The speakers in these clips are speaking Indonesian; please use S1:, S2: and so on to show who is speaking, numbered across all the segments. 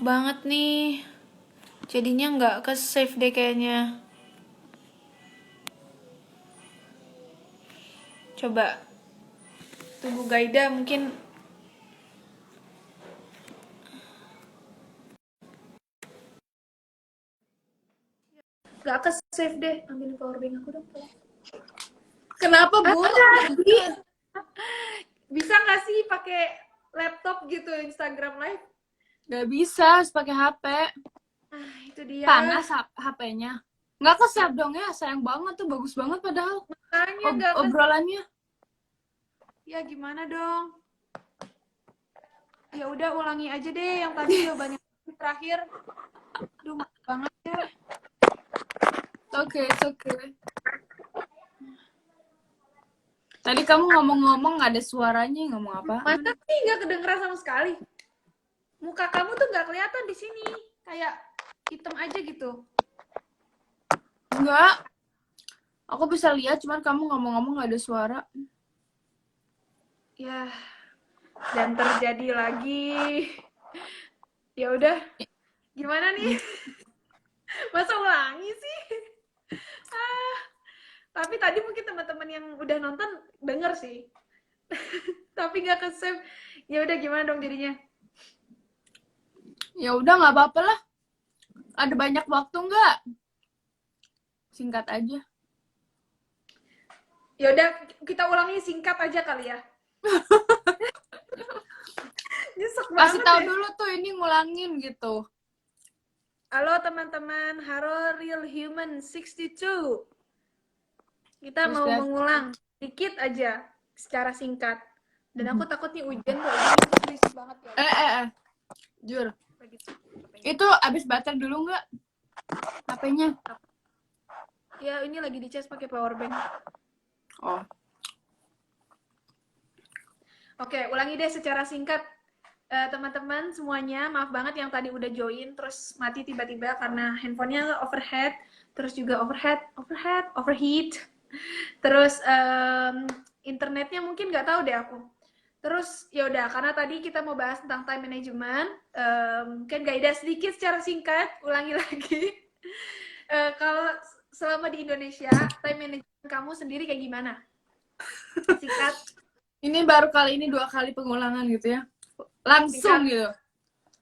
S1: banget nih. Jadinya nggak ke save deh kayaknya. Coba tunggu Gaida mungkin. Nggak ke save deh. Ambil powerbank aku dong.
S2: Kenapa, Bu?
S1: Bisa nggak sih pakai laptop gitu Instagram Live?
S2: Gak bisa, harus pakai HP.
S1: Itu dia.
S2: Panas HP-nya. Nggak ke-save dong ya, sayang banget tuh, bagus banget padahal.
S1: Makanya nggak ke.
S2: Obrolannya.
S1: Ya gimana dong? Ya udah ulangi aja deh yang tadi jawabannya terakhir. Aduh, maaf banget ya.
S2: Oke, it's okay. Tadi kamu ngomong-ngomong nggak ada suaranya, ngomong apa?
S1: Masa sih nggak kedengeran sama sekali? Muka kamu tuh nggak kelihatan di sini, kayak hitam aja gitu.
S2: Enggak. Aku bisa lihat, cuman kamu ngomong-ngomong nggak ada suara.
S1: Ya, dan terjadi lagi. Ya udah, gimana nih? Masa ulangi sih? Tapi tadi mungkin teman-teman yang udah nonton denger sih. Tapi nggak ke-save. Ya udah gimana dong jadinya?
S2: Ya udah, nggak apa-apa lah. Ada banyak waktu nggak? Singkat aja.
S1: Ya udah kita ulangi singkat aja kali ya. Nyesek
S2: Kasih
S1: banget
S2: tahu
S1: ya.
S2: dulu tuh, ini ngulangin gitu.
S1: Halo teman-teman, Haro Real Human 62. Kita
S2: Terus
S1: mau
S2: dia,
S1: mengulang dikit aja secara singkat. Dan aku takut nih hujan kok, ini berisik banget ya.
S2: Jur. Itu abis baterai dulu nggak? HP-nya?
S1: Ya ini lagi dicas pakai powerbank.
S2: Oh.
S1: Oke, ulangi deh secara singkat. Teman-teman semuanya, maaf banget yang tadi udah join terus mati tiba-tiba karena handphonenya overhead, terus juga overheat. Terus internetnya mungkin nggak tahu deh aku. Terus ya udah karena tadi kita mau bahas tentang time management, kan Gaida sedikit secara singkat, ulangi lagi. Kalau selama di Indonesia, time management kamu sendiri kayak gimana? Singkat.
S2: Ini baru kali ini 2 kali pengulangan gitu ya. Langsung
S1: Singkat.
S2: gitu.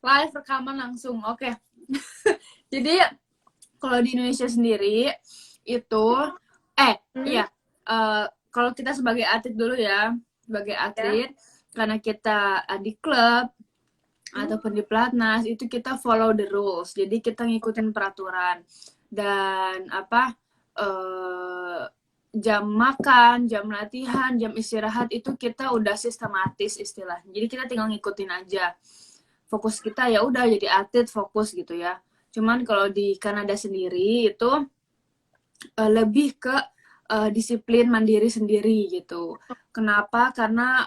S2: Live rekaman langsung. Oke. Jadi kalau di Indonesia sendiri itu iya, kalau kita sebagai atlet dulu ya, sebagai atlet karena kita di klub ataupun di pelatnas itu kita follow the rules. Jadi kita ngikutin peraturan dan jam makan, jam latihan, jam istirahat itu kita udah sistematis istilahnya. Jadi kita tinggal ngikutin aja. Fokus kita ya udah jadi atlet, fokus gitu ya. Cuman kalau di Kanada sendiri itu lebih ke disiplin mandiri sendiri gitu. Kenapa? Karena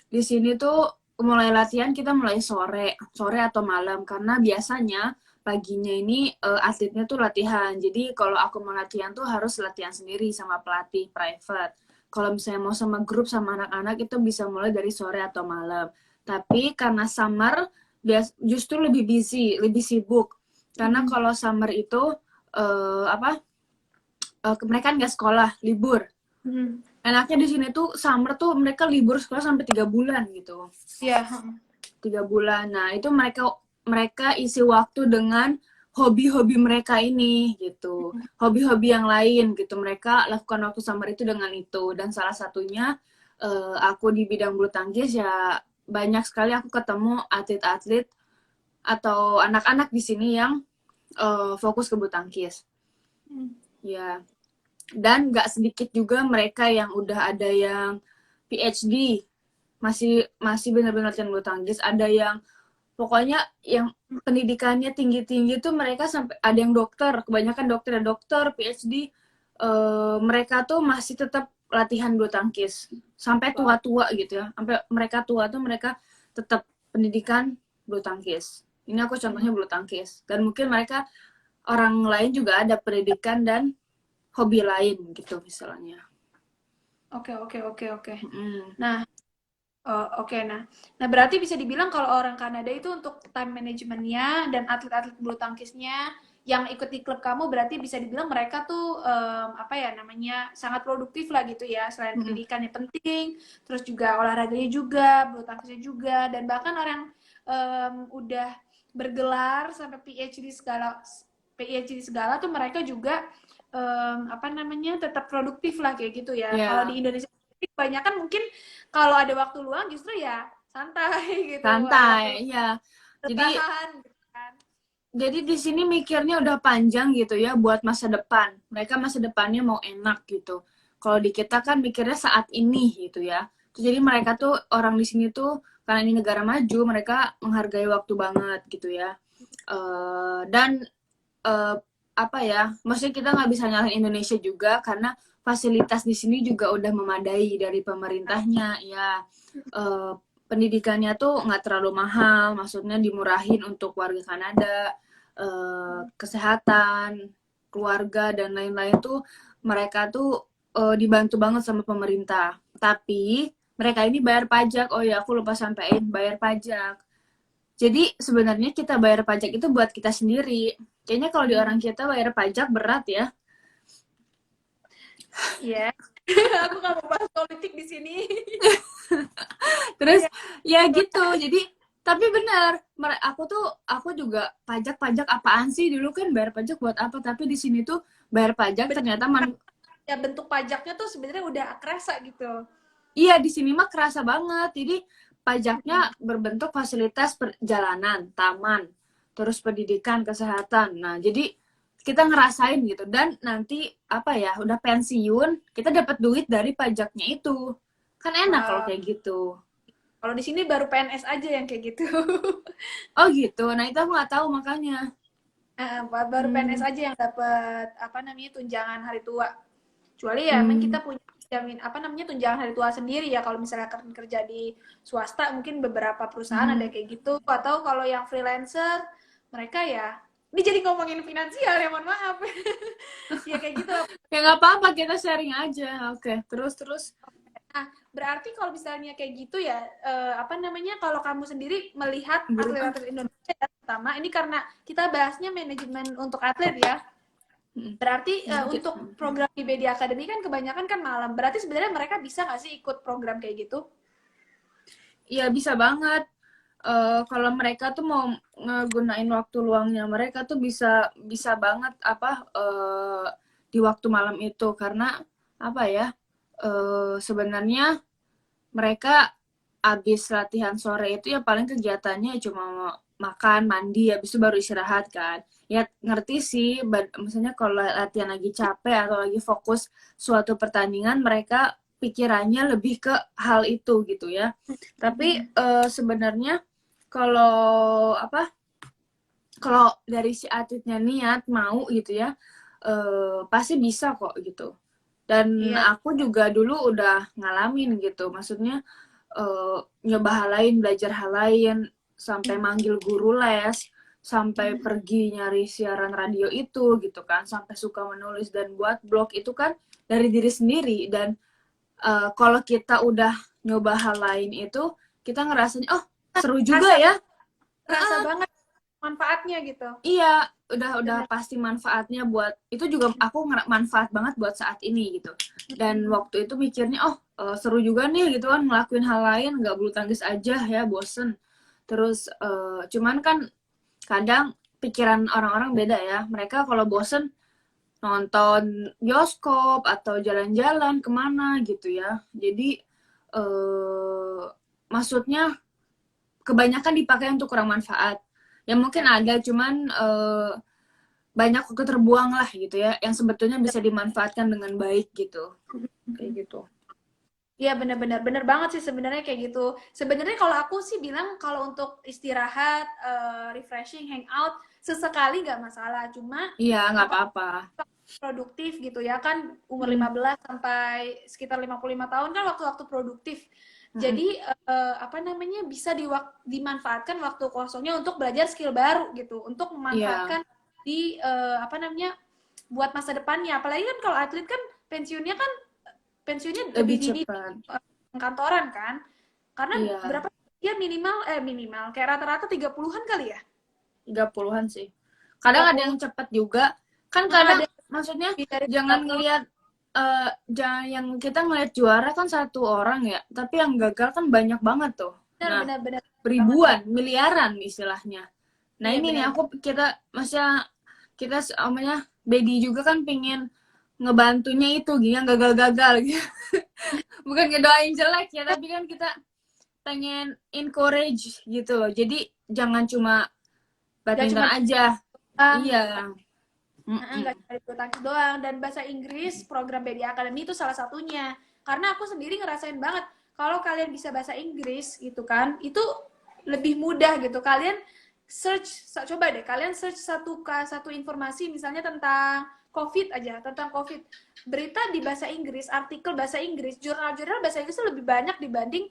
S2: di sini tuh mulai latihan kita mulai sore atau malam karena biasanya paginya ini atletnya tuh latihan. Jadi kalau aku mau latihan tuh harus latihan sendiri sama pelatih private. Kalau misalnya mau sama grup sama anak-anak itu bisa mulai dari sore atau malam. Tapi karena summer justru lebih busy, lebih sibuk. Karena kalau summer itu mereka nggak sekolah, libur. Enaknya di sini tuh summer tuh mereka libur sekolah sampai 3 bulan gitu.
S1: Iya.
S2: 3 bulan. Nah, itu mereka isi waktu dengan hobi-hobi mereka ini gitu. Hobi-hobi yang lain gitu. Mereka lakukan waktu summer itu dengan itu. Dan salah satunya aku di bidang bulu tangkis ya banyak sekali aku ketemu atlet-atlet atau anak-anak di sini yang fokus ke bulu tangkis. Ya. Dan nggak sedikit juga mereka yang udah ada yang PhD, masih benar-benar latihan bulu tangkis, ada yang pokoknya yang pendidikannya tinggi-tinggi tuh mereka sampai ada yang dokter, kebanyakan dokter PhD, mereka tuh masih tetap latihan bulu tangkis sampai tua-tua gitu ya, sampai mereka tua tuh mereka tetap pendidikan bulu tangkis. Ini aku contohnya bulu tangkis, dan mungkin mereka orang lain juga ada pendidikan dan hobi lain gitu misalnya.
S1: Oke. Nah, Oh, oke. Nah berarti bisa dibilang kalau orang Kanada itu untuk time managementnya dan atlet-atlet bulu tangkisnya yang ikut di klub kamu berarti bisa dibilang mereka tuh apa ya namanya sangat produktif lah gitu ya selain
S2: Mm-mm.
S1: pendidikannya penting, terus juga olahraganya juga, bulu tangkisnya juga dan bahkan orang udah bergelar sampai PhD segala tuh mereka juga apa namanya tetap produktif lah kayak gitu ya. Kalau
S2: Ya,
S1: di Indonesia kebanyakan mungkin kalau ada waktu luang justru ya santai gitu, ada waktu
S2: santai, ya. Jadi
S1: bertahan gitu kan.
S2: di sini mikirnya udah panjang gitu ya buat masa depan. Mereka masa depannya mau enak gitu. Kalau di kita kan mikirnya saat ini gitu ya. Jadi mereka tuh orang di sini tuh karena ini negara maju, mereka menghargai waktu banget gitu ya. Dan eh, apa ya? Maksudnya kita nggak bisa nyalahin Indonesia juga karena fasilitas di sini juga udah memadai dari pemerintahnya ya. Eh, Pendidikannya tuh nggak terlalu mahal, maksudnya dimurahin untuk warga Kanada, kesehatan, keluarga dan lain-lain tuh mereka tuh dibantu banget sama pemerintah. Tapi mereka ini bayar pajak. Oh ya, aku lupa sampaikan bayar pajak. Jadi sebenarnya kita bayar pajak itu buat kita sendiri. Kayaknya kalau di orang kita bayar pajak berat ya.
S1: Iya. Aku nggak mau bahas politik di sini.
S2: Terus
S1: Iya.
S2: ya gitu. Jadi tapi benar, aku juga pajak apaan sih dulu kan bayar pajak buat apa? Tapi di sini tuh bayar pajak ternyata
S1: Ya bentuk pajaknya tuh sebenarnya udah kerasa gitu.
S2: iya di sini mah kerasa banget. Jadi pajaknya berbentuk fasilitas perjalanan, taman, terus pendidikan, kesehatan. Nah, jadi kita ngerasain gitu dan nanti apa ya udah pensiun kita dapat duit dari pajaknya itu kan enak kalau
S1: Wow.
S2: kayak gitu.
S1: Kalau di sini baru PNS aja yang kayak gitu.
S2: Oh gitu, nah itu aku nggak tahu makanya.
S1: Baru PNS
S2: Hmm,
S1: aja yang dapat apa namanya tunjangan hari tua. Kecuali ya emang
S2: hmm,
S1: kita punya jamin apa namanya tunjangan hari tua sendiri ya kalau misalnya kerja di swasta mungkin beberapa perusahaan ada
S2: hmm.
S1: kayak gitu atau kalau yang freelancer mereka ya ini jadi ngomongin finansial ya mohon maaf ya kayak gitu lah.
S2: Ya nggak apa-apa kita sharing aja. Oke, terus terus.
S1: Nah berarti kalau misalnya kayak gitu ya apa namanya kalau kamu sendiri melihat
S2: Burung ah.
S1: atlet-atlet Indonesia ya, terutama ini karena kita bahasnya manajemen untuk atlet ya.
S2: Hmm.
S1: Berarti
S2: Sedikit.
S1: untuk program di Media Academy kan kebanyakan kan malam. Berarti sebenarnya mereka bisa nggak sih ikut program kayak gitu?
S2: Iya bisa banget. Kalau mereka tuh mau ngegunain waktu luangnya mereka tuh bisa bisa banget apa di waktu malam itu karena apa ya sebenarnya mereka abis latihan sore itu ya paling kegiatannya cuma makan mandi habis itu baru istirahat kan ya ngerti sih misalnya kalau latihan lagi capek atau lagi fokus suatu pertandingan mereka pikirannya lebih ke hal itu gitu ya tapi sebenarnya kalau apa kalau dari si atletnya niat mau gitu ya pasti bisa kok gitu dan
S1: Iya.
S2: aku juga dulu udah ngalamin gitu maksudnya eh, nyoba hal lain belajar hal lain sampai manggil guru les sampai pergi nyari siaran radio itu gitu kan sampai suka menulis dan buat blog itu kan dari diri sendiri dan kalau kita udah nyoba hal lain itu kita ngerasanya oh seru juga
S1: Rasa
S2: ya.
S1: rasa banget manfaatnya gitu.
S2: Iya, udah
S1: Benar.
S2: pasti manfaatnya buat itu juga aku manfaat banget buat saat ini gitu. Dan waktu itu mikirnya oh seru juga nih gitu kan ngelakuin hal lain nggak bulu tangkis aja ya bosen. Terus cuman kan kadang pikiran orang-orang beda ya. Mereka kalau bosen nonton bioskop atau jalan-jalan kemana gitu ya. Jadi maksudnya kebanyakan dipakai untuk kurang manfaat. Ya mungkin
S1: Ya.
S2: ada cuman banyak keterbuang lah gitu ya yang sebetulnya bisa dimanfaatkan dengan baik gitu kayak gitu.
S1: Iya benar-benar benar banget sih sebenarnya kayak gitu. Sebenarnya kalau aku sih bilang kalau untuk istirahat, refreshing, hangout sesekali nggak masalah. Cuma
S2: Iya nggak
S1: apa
S2: apa-apa.
S1: produktif gitu ya kan umur
S2: Hmm.
S1: 15 sampai sekitar 55 tahun kan waktu-waktu produktif.
S2: Hmm.
S1: Jadi apa namanya bisa dimanfaatkan waktu kosongnya untuk belajar skill baru gitu, untuk
S2: Iya
S1: memanfaatkan di apa namanya buat masa depannya. Apalagi kan kalau atlet kan pensiunnya lebih
S2: lebih
S1: dini
S2: cepat.
S1: kantoran kan. Karena
S2: Iya,
S1: berapa dia minimal kayak rata-rata 30-an kali ya?
S2: 30-an sih.
S1: tiga
S2: Kadang ada
S1: puluh
S2: yang cepat juga. Kan
S1: ada
S2: kadang maksudnya
S1: lebih dari
S2: jangan
S1: 30.
S2: ngelihat jangan yang kita ngelihat juara kan satu orang ya, tapi yang gagal kan banyak banget tuh.
S1: Benar
S2: Nah,
S1: benar benar banget Kak.
S2: ribuan, miliaran istilahnya. Nah,
S1: Iya
S2: ini nih
S1: benar.
S2: aku kita maksudnya kita namanya Bedi juga kan pingin ngebantunya itu gitu yang gagal-gagal gitu. Bukan ngedoain jelek ya, tapi kan kita pengen encourage gitu loh. Jadi jangan cuma
S1: Gak cuma
S2: badminton aja.
S1: doang gitu kan.
S2: Iya.
S1: Nggak
S2: Mm-mm.
S1: cuma di bulu tangkis doang. Dan bahasa Inggris program BD Academy itu salah satunya. Karena aku sendiri ngerasain banget kalau kalian bisa bahasa Inggris gitu kan, itu lebih mudah gitu. Kalian coba deh kalian search satu informasi misalnya tentang COVID aja, tentang COVID. Berita di bahasa Inggris, artikel bahasa Inggris, jurnal-jurnal bahasa Inggris itu lebih banyak dibanding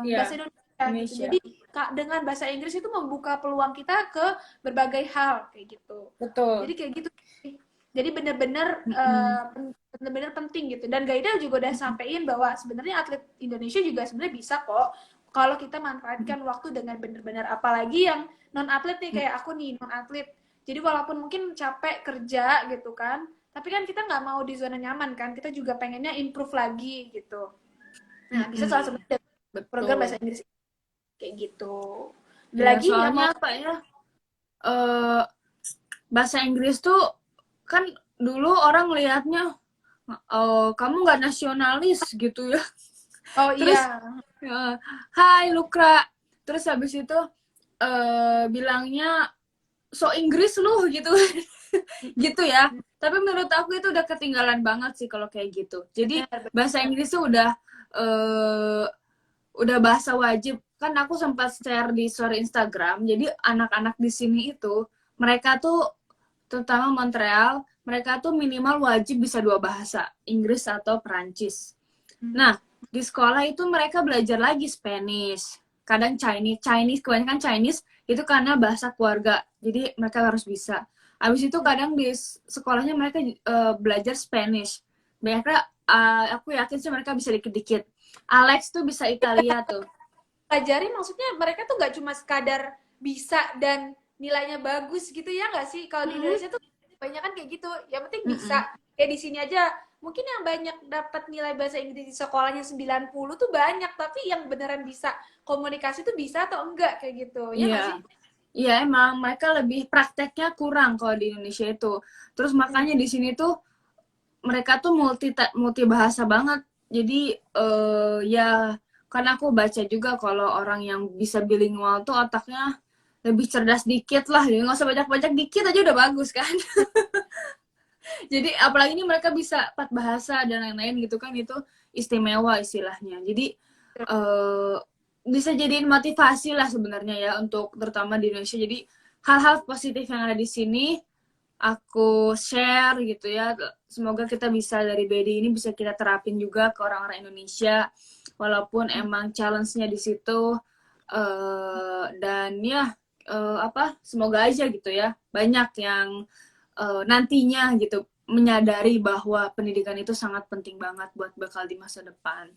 S2: Iya,
S1: bahasa Indonesia gitu.
S2: Indonesia.
S1: Jadi dengan bahasa Inggris itu membuka peluang kita ke berbagai hal kayak gitu.
S2: Betul.
S1: Jadi kayak gitu. Jadi benar-benar
S2: Mm-mm.
S1: benar-benar penting gitu. Dan Gaida juga udah sampein bahwa sebenarnya atlet Indonesia juga sebenarnya bisa kok kalau kita manfaatkan waktu dengan benar-benar, apalagi yang non atlet nih kayak aku nih non atlet. Jadi walaupun mungkin capek kerja gitu kan, tapi kan kita nggak mau di zona nyaman kan, kita juga pengennya improve lagi gitu. Nah bisa salah
S2: Mm-mm.
S1: satu program bahasa
S2: Betul.
S1: Inggris kayak gitu. Ada
S2: Ya,
S1: lagi yang
S2: soalnya
S1: mau
S2: apa ya? eh Bahasa Inggris tuh kan dulu orang lihatnya kamu nggak nasionalis gitu ya.
S1: oh
S2: Terus
S1: iya.
S2: Hai Lukra. Terus habis itu bilangnya so Inggris lu gitu. Gitu ya. Tapi menurut aku itu udah ketinggalan banget sih kalau kayak gitu. Jadi
S1: Benar,
S2: bahasa
S1: benar.
S2: Inggris tuh eh, udah bahasa wajib. Kan aku sempat share di story Instagram. Jadi anak-anak di sini itu mereka tuh terutama Montreal, mereka tuh minimal wajib bisa dua bahasa, Inggris atau Perancis. Nah, di sekolah itu mereka belajar lagi Spanish, kadang Chinese, kebanyakan Chinese itu karena bahasa keluarga, jadi mereka harus bisa. Habis itu kadang di sekolahnya mereka belajar Spanish. Mereka, aku yakin sih mereka bisa dikit-dikit. Alex tuh bisa Italia tuh.
S1: Pelajari maksudnya mereka tuh nggak cuma sekadar bisa dan nilainya bagus gitu ya nggak sih? Kalau di
S2: Mm-mm.
S1: Indonesia tuh banyak kan kayak gitu. Yang penting bisa.
S2: Mm-mm.
S1: Kayak di sini aja mungkin yang banyak dapat nilai bahasa Inggris di sekolahnya 90 tuh banyak, tapi yang beneran bisa komunikasi tuh bisa atau enggak kayak gitu. Ya nggak
S2: Iya.
S1: sih?
S2: Iya emang mereka lebih prakteknya kurang kalau di Indonesia itu. Terus makanya di sini tuh mereka tuh multi bahasa banget. Jadi ya karena aku baca juga kalau orang yang bisa bilingual tuh otaknya lebih cerdas dikit lah. Jadi nggak usah banyak-banyak dikit aja udah bagus kan. Jadi apalagi ini mereka bisa 4 bahasa dan lain-lain gitu kan itu istimewa istilahnya. Jadi eh, bisa jadiin motivasi lah sebenarnya ya untuk terutama di Indonesia. Jadi hal-hal positif yang ada di sini aku share gitu ya. Semoga kita bisa dari BD ini bisa kita terapin juga ke orang-orang Indonesia walaupun emang challenge-nya di situ dan ya apa semoga aja gitu ya banyak yang nantinya gitu menyadari bahwa pendidikan itu sangat penting banget buat bakal di masa depan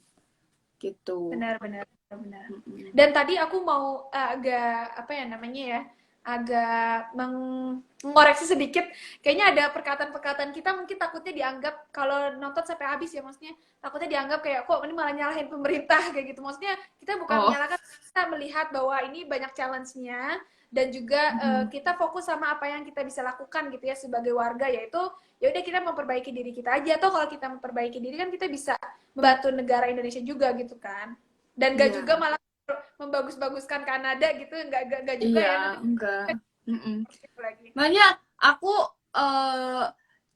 S2: gitu.
S1: Benar-benar. Benar.
S2: Mm-mm.
S1: Dan tadi aku mau agak apa ya namanya ya, agak mengoreksi sedikit. Kayaknya ada perkataan-perkataan kita mungkin takutnya dianggap kalau nonton sampai habis ya, maksudnya takutnya dianggap kayak kok ini malah nyalahin pemerintah kayak gitu. Maksudnya kita bukan
S2: Oh,
S1: menyalahkan, kita melihat bahwa ini banyak challenge-nya dan juga kita fokus sama apa yang kita bisa lakukan gitu ya sebagai warga, yaitu ya udah kita memperbaiki diri kita aja, atau kalau kita memperbaiki diri kan kita bisa membantu negara Indonesia juga gitu kan. Dan gak
S2: iya,
S1: juga malah membagus-baguskan Kanada gitu, nggak juga
S2: iya,
S1: ya nanti
S2: enggak. Mm-mm.
S1: lagi.
S2: Makanya aku eh,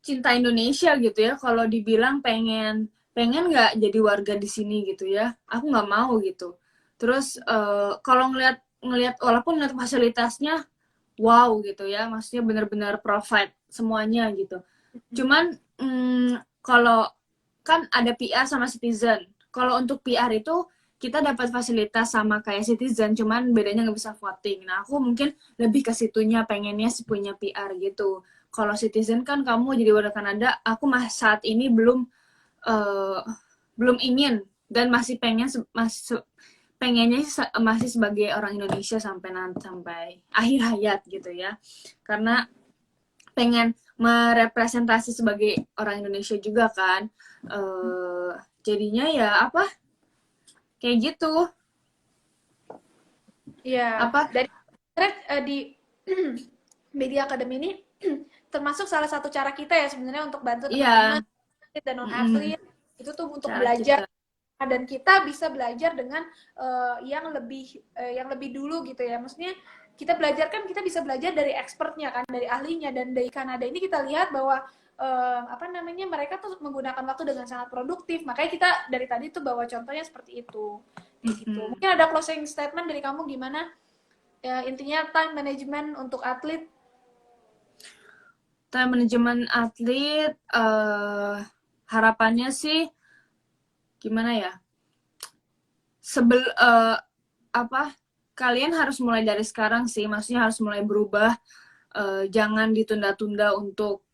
S2: cinta Indonesia gitu ya. Kalau dibilang pengen pengen nggak jadi warga di sini gitu ya, aku nggak mau gitu. Terus kalau ngelihat ngelihat walaupun ngeliat fasilitasnya wow gitu ya, maksudnya benar-benar provide semuanya gitu. Cuman kalau kan ada PR sama citizen. Kalau untuk PR itu kita dapat fasilitas sama kayak citizen, cuman bedanya nggak bisa voting. Nah, aku mungkin lebih ke situnya, pengennya sih punya PR gitu. Kalau citizen kan kamu jadi warga Kanada, aku saat ini belum uh, belum ingin dan masih pengen pengennya masih sebagai orang Indonesia sampai akhir hayat gitu ya, karena pengen merepresentasi sebagai orang Indonesia juga kan. Jadinya ya apa kayak gitu
S1: Iya,
S2: apa
S1: dan di Media Academy ini termasuk salah satu cara kita ya sebenarnya untuk bantu teman-teman
S2: iya.
S1: atlet dan non
S2: Mm-mm.
S1: atlet itu tuh untuk
S2: Cara
S1: belajar,
S2: kita
S1: dan kita bisa belajar dengan yang lebih dulu gitu ya. Maksudnya kita belajar kan kita bisa belajar dari expertnya kan, dari ahlinya, dan dari Kanada ini kita lihat bahwa apa namanya, mereka tuh menggunakan waktu dengan sangat produktif. Makanya kita dari tadi tuh bawa contohnya seperti itu. Kayak gitu.
S2: mm-mm.
S1: Mungkin ada closing statement dari kamu gimana? Ya, intinya time management untuk atlet.
S2: Time management atlet harapannya sih gimana ya, apa kalian harus mulai dari sekarang sih, maksudnya harus mulai berubah. Jangan ditunda-tunda untuk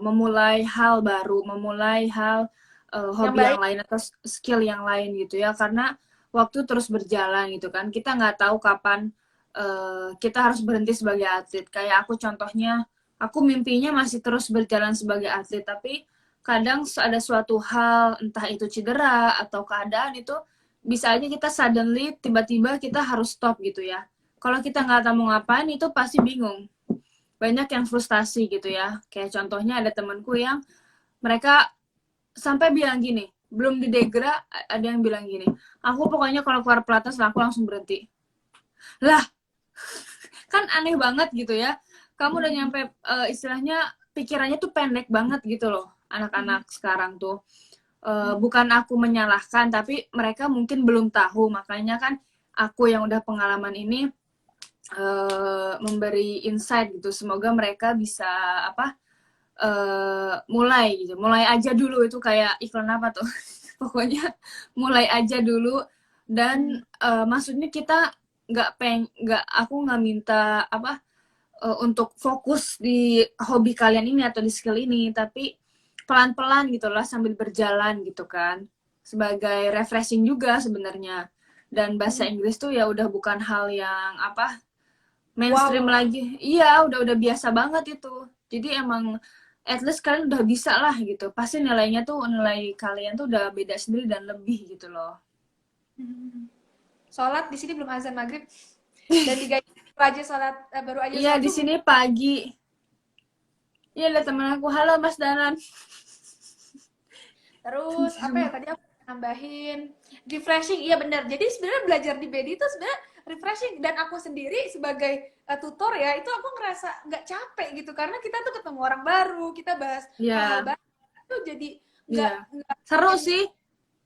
S2: memulai hal baru, memulai hal
S1: Yang
S2: hobi
S1: baik.
S2: yang lain atau skill yang lain gitu ya, karena waktu terus berjalan gitu kan, kita nggak tahu kapan kita harus berhenti sebagai atlet. Kayak aku contohnya, aku mimpinya masih terus berjalan sebagai atlet, tapi kadang ada suatu hal, entah itu cedera atau keadaan itu bisa aja kita suddenly tiba-tiba kita harus stop gitu ya. Kalau kita nggak tahu mau ngapain itu pasti bingung, banyak yang frustasi gitu ya. Kayak contohnya ada temanku yang mereka sampai bilang gini, belum di degra ada yang bilang gini, aku pokoknya kalau keluar pelatnas aku langsung berhenti. Lah, kan aneh banget gitu ya. Kamu udah nyampe istilahnya pikirannya tuh pendek banget gitu loh, anak-anak sekarang tuh. Bukan aku menyalahkan, tapi mereka mungkin belum tahu. Makanya kan aku yang udah pengalaman ini memberi insight gitu. Semoga mereka bisa apa mulai gitu. Mulai aja dulu, itu kayak iklan apa tuh. Pokoknya mulai aja dulu. Dan maksudnya kita aku nggak minta apa untuk fokus di hobi kalian ini atau di skill ini, tapi pelan-pelan gitu lah sambil berjalan gitu kan, sebagai refreshing juga sebenarnya. Dan bahasa Inggris tuh ya udah bukan hal yang apa mainstream
S1: Wow.
S2: lagi. Iya, udah biasa banget itu. Jadi emang at least kalian udah bisa lah gitu. Pasti nilainya tuh, nilai kalian tuh udah beda sendiri dan lebih gitu loh.
S1: Sholat di sini belum azan maghrib, dan baru aja sholat,
S2: Iya, di
S1: subuh.
S2: sini pagi. Iya, ada temen aku, halo Mas Danan.
S1: Terus apa ya tadi aku nambahin, refreshing, iya benar. Jadi sebenarnya belajar di BD itu sebenarnya refreshing, dan aku sendiri sebagai tutor ya, itu aku ngerasa nggak capek gitu, karena kita tuh ketemu orang baru, kita bahas hal-hal
S2: Iya,
S1: baru, itu jadi
S2: iya.
S1: nggak
S2: Seru
S1: mikirin,
S2: sih.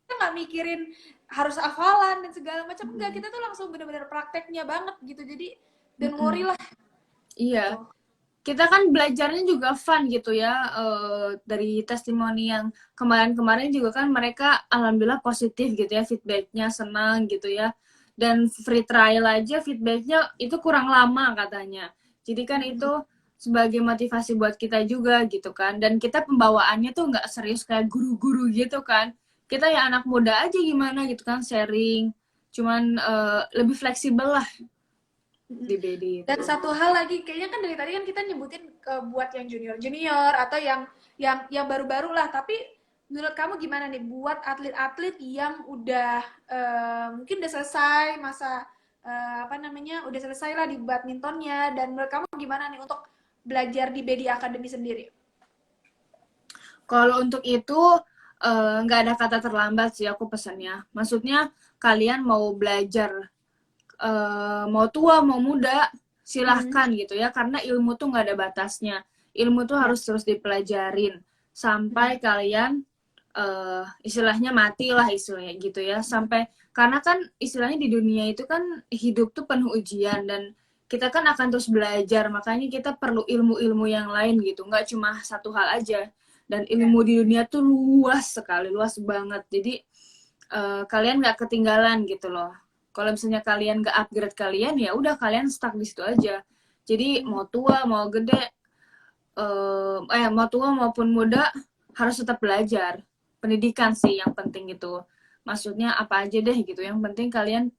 S1: kita nggak mikirin harus hafalan dan segala macam, enggak, kita tuh langsung bener-bener prakteknya banget gitu. Jadi don't worry
S2: Mm-mm.
S1: lah
S2: Iya.
S1: gitu.
S2: Kita kan belajarnya juga fun gitu ya. Dari testimoni yang kemarin-kemarin juga kan mereka alhamdulillah positif gitu ya, feedbacknya senang gitu ya. Dan free trial aja feedbacknya itu kurang lama katanya. Jadi kan itu sebagai motivasi buat kita juga gitu kan. Dan kita pembawaannya tuh nggak serius kayak guru-guru gitu kan. Kita ya anak muda aja gimana gitu kan, sharing. Cuman lebih fleksibel lah di BD
S1: Dan
S2: itu.
S1: satu hal lagi, kayaknya kan dari tadi kan kita nyebutin buat yang junior-junior atau yang baru-baru lah. Tapi menurut kamu gimana nih buat atlet-atlet yang udah mungkin udah selesai masa apa namanya, udah selesai lah di badmintonnya, dan menurut kamu gimana nih untuk belajar di BD Academy sendiri?
S2: Kalau untuk itu nggak ada kata terlambat sih aku pesannya. Maksudnya kalian mau belajar mau tua mau muda silahkan gitu ya, karena ilmu tuh nggak ada batasnya. Ilmu tuh
S1: Ya.
S2: harus terus dipelajarin sampai kalian istilahnya mati lah istilahnya gitu ya. Sampai karena kan istilahnya di dunia itu kan hidup tuh penuh ujian, dan kita kan akan terus belajar, makanya kita perlu ilmu-ilmu yang lain gitu, nggak cuma satu hal aja. Dan
S1: Ya.
S2: ilmu di dunia tuh luas sekali, luas banget. Jadi kalian nggak ketinggalan gitu loh. Kalau misalnya kalian nggak upgrade kalian, ya udah kalian stuck di situ aja. Jadi mau tua mau gede, mau tua maupun muda harus tetap belajar. Pendidikan sih yang penting gitu. Maksudnya apa aja deh gitu. Yang penting kalian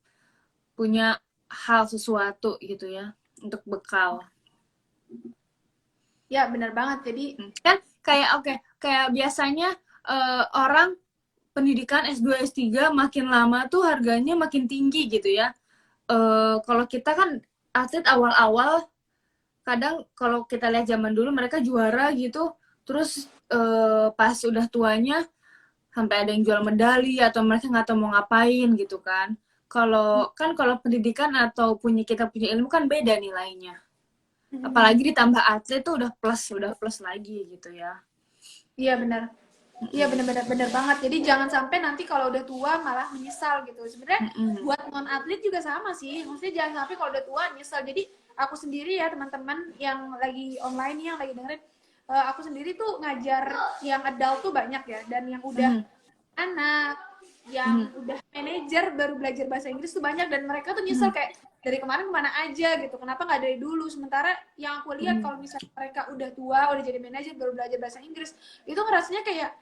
S2: punya hal sesuatu gitu ya untuk bekal.
S1: Ya, benar banget. Jadi
S2: Kan kayak biasanya orang pendidikan S2 S3 makin lama tuh harganya makin tinggi gitu ya. Kalau kita kan atlet awal-awal kadang kalau kita lihat zaman dulu mereka juara gitu, terus pas udah tuanya sampai ada yang jual medali atau mereka nggak tahu mau ngapain gitu kan. Kalau pendidikan atau kita punya ilmu kan beda nilainya. Apalagi ditambah atlet tuh udah plus lagi gitu ya.
S1: iya benar. Iya benar-benar benar banget. Jadi jangan sampai nanti kalau udah tua malah menyesal gitu. Sebenarnya buat non atlet juga sama sih. Maksudnya jangan sampai kalau udah tua nyesal. Jadi aku sendiri ya teman-teman yang lagi online yang lagi dengerin, aku sendiri tuh ngajar yang adult tuh banyak ya, dan yang udah anak, yang udah manajer baru belajar bahasa Inggris tuh banyak, dan mereka tuh nyesel kayak dari kemarin kemana aja gitu, kenapa nggak dari dulu. Sementara yang aku lihat kalau misalnya mereka udah tua, udah jadi manajer baru belajar bahasa Inggris, itu ngerasanya kayak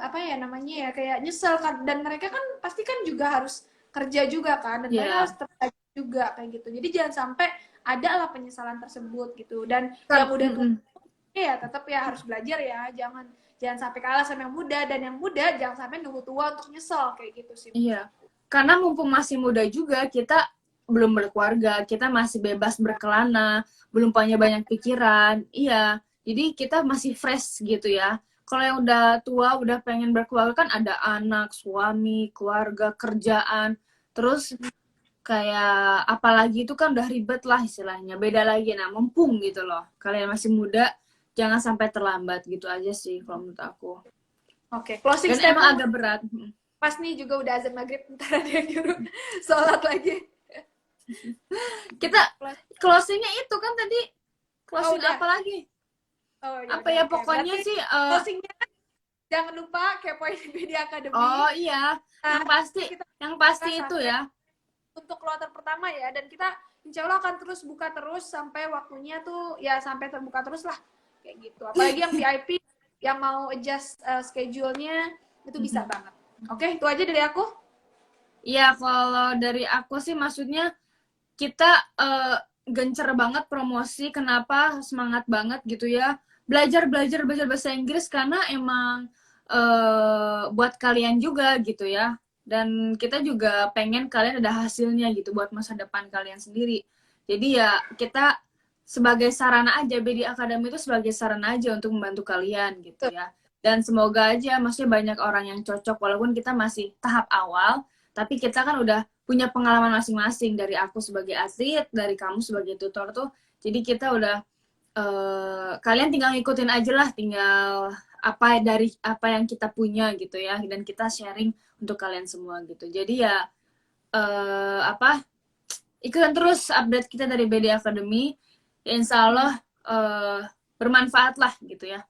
S1: apa ya namanya ya, kayak nyesel kan, dan mereka kan pasti kan juga harus kerja juga kan, dan mereka harus terus juga kayak gitu. Jadi jangan sampai ada lah penyesalan tersebut gitu. Dan yang udah tua ya tetap ya harus belajar ya, jangan sampai kalah sama yang muda, dan yang muda jangan sampai nunggu tua untuk nyesel kayak gitu sih.
S2: Iya, karena mumpung masih muda juga, kita belum berkeluarga, kita masih bebas berkelana, belum punya banyak pikiran. Iya, jadi kita masih fresh gitu ya. Kalau yang udah tua, udah pengen berkeluarga kan ada anak, suami, keluarga, kerjaan. Terus kayak apalagi itu kan udah ribet lah istilahnya. Beda lagi, nah mumpung gitu loh. Kalian masih muda, jangan sampai terlambat gitu aja sih kalau menurut aku.
S1: Oke, closing
S2: Dan
S1: statement
S2: emang agak berat.
S1: pas nih juga udah azan maghrib, ntar ada yang nyuruh sholat lagi.
S2: Kita closingnya itu kan tadi closing
S1: udah.
S2: apa lagi?
S1: Oh, ya
S2: Apa
S1: udah,
S2: ya
S1: oke.
S2: pokoknya
S1: Berarti
S2: sih
S1: closingnya jangan lupa kepoin Media Academy.
S2: oh iya, yang pasti itu ya.
S1: Untuk kloter pertama ya, dan kita insya Allah akan terus buka terus sampai waktunya tuh ya, sampai terbuka terus lah kayak gitu. Apalagi yang VIP yang mau adjust schedule-nya itu bisa banget. Oke, itu aja dari aku.
S2: Iya, kalau dari aku sih maksudnya kita gencer banget promosi. Kenapa semangat banget gitu ya, belajar bahasa Inggris karena emang buat kalian juga gitu ya, dan kita juga pengen kalian ada hasilnya gitu buat masa depan kalian sendiri. Jadi ya kita sebagai sarana aja, BD Academy itu sebagai sarana aja untuk membantu kalian gitu ya. Dan semoga aja maksudnya banyak orang yang cocok, walaupun kita masih tahap awal, tapi kita kan udah punya pengalaman masing-masing, dari aku sebagai atlet, dari kamu sebagai tutor tuh. Jadi kita udah kalian tinggal ngikutin aja lah, tinggal dari apa yang kita punya gitu ya, dan kita sharing untuk kalian semua gitu. Jadi ya ikutan terus update kita dari BD Academy. Ya, insya Allah bermanfaat lah gitu ya.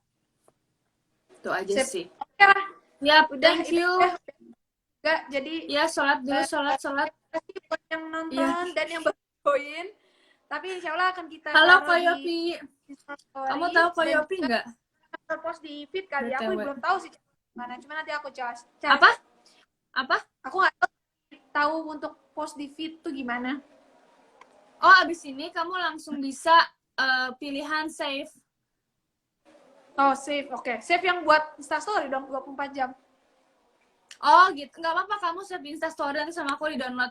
S2: Itu aja sih.
S1: Oke lah.
S2: Ya,
S1: Udah,
S2: thank you.
S1: Enggak, jadi
S2: ya sholat dulu, sholat.
S1: terima kasih buat yang nonton dan yang baru join. Tapi insya Allah akan kita
S2: Halo
S1: taruh
S2: Koyopi.
S1: di
S2: Kamu tahu Koyopi nggak?
S1: Post di feed kali ya. Aku belum tahu sih mana, cuma nanti aku cari.
S2: Apa?
S1: Aku nggak tahu untuk post di feed tuh gimana.
S2: Oh, abis ini kamu langsung bisa pilihan save.
S1: Oh, save. Oke. Save yang buat Instastory dong 24 jam.
S2: Oh, gitu. Nggak apa-apa, kamu save Instastory nanti sama aku di-download.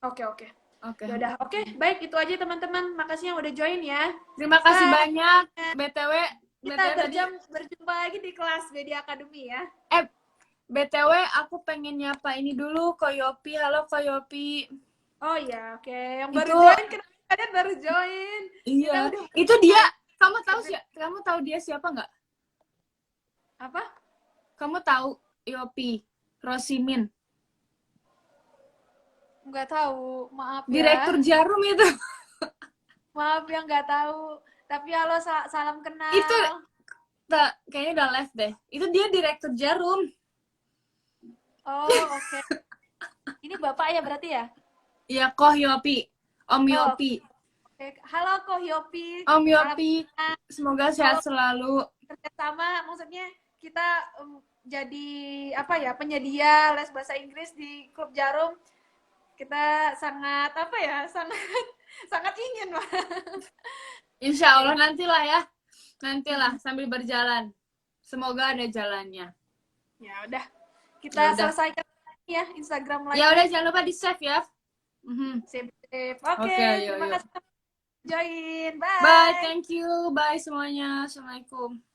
S1: Oke. Yaudah, oke. Baik, itu aja teman-teman. Makasih yang udah join ya.
S2: Terima kasih banyak. BTW
S1: kita berjumpa lagi di kelas Media Academy ya.
S2: BTW aku pengen nyapa ini dulu, Koyopi. Halo Koyopi.
S1: Oh ya, oke. Yang baru join, kenapa kalian baru join?
S2: Iya. Itu dia. Kamu tahu dia siapa nggak?
S1: Apa?
S2: Kamu tahu Yopi Rosimin?
S1: Nggak tahu, maaf ya.
S2: Direktur Jarum itu.
S1: Maaf ya, nggak tahu. Tapi halo, salam kenal.
S2: Itu kayaknya udah left deh. Itu dia direktur Jarum.
S1: Oh, oke. Ini bapak ya berarti ya?
S2: Iya, Koh Yopi. Om Yopi.
S1: Oke. Halo Koh Yopi.
S2: Om Yopi. Semoga sehat selalu.
S1: Kerjasama, maksudnya kita jadi apa ya, penyedia les bahasa Inggris di Klub Jarum. Kita sangat apa ya? Sangat sangat ingin, Wak.
S2: Insya Allah nantilah ya. Nantilah sambil berjalan. Semoga ada jalannya.
S1: Ya udah. Kita
S2: Ya udah.
S1: selesaikan ya Instagram
S2: Ya
S1: live.
S2: udah jangan lupa di save ya.
S1: Sip, sip. Oke,
S2: Oke, yuk,
S1: terima
S2: yuk.
S1: kasih join.
S2: Bye,
S1: Bye.
S2: thank you. Bye semuanya. Assalamualaikum.